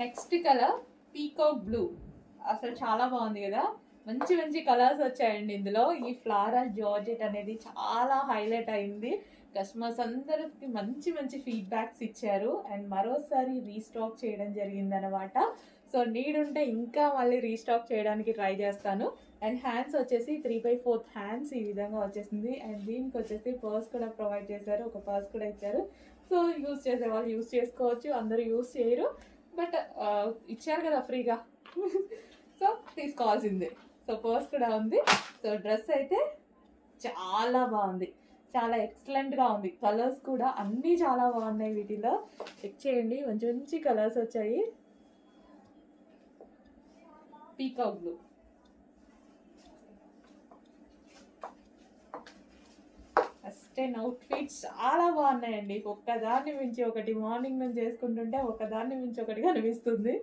Next colour peacock blue. అసలు చాలా బాగుంది కదా, మంచి మంచి కలర్స్ వచ్చాయండి ఇందులో. ఈ ఫ్లారల్ జార్జెట్ అనేది చాలా హైలైట్ అయింది, కస్టమర్స్ అందరికి మంచి మంచి ఫీడ్బ్యాక్స్ ఇచ్చారు. అండ్ మరోసారి రీస్టాక్ చేయడం జరిగింది అనమాట. సో నీడ్ ఉంటే ఇంకా మళ్ళీ రీస్టాక్ చేయడానికి ట్రై చేస్తాను. అండ్ హ్యాండ్స్ వచ్చేసి 3/4 హ్యాండ్స్ ఈ విధంగా వచ్చేసింది. అండ్ దీనికి వచ్చేసి పర్స్ కూడా ప్రొవైడ్ చేశారు, ఒక పర్స్ కూడా ఇచ్చారు. సో యూస్ చేసే వాళ్ళు యూస్ చేసుకోవచ్చు, అందరూ యూస్ చేయరు, బట్ ఇచ్చారు కదా ఫ్రీగా సో తీసుకోవాల్సిందే. సో పర్స్ కూడా ఉంది. సో డ్రెస్ అయితే చాలా బాగుంది, చాలా ఎక్సలెంట్గా ఉంది. కలర్స్ కూడా అన్నీ చాలా బాగున్నాయి. వీటిలో చెక్ చేయండి, మంచి మంచి కలర్స్ వచ్చాయి. Peacock blue. First and outfits చాలా బాగున్నాయండి, ఒక్కదాన్ని మించి ఒకటి. మార్నింగ్ నుంచి చేసుకుంటుంటే ఒకదాన్ని మించి ఒకటి కనిపిస్తుంది.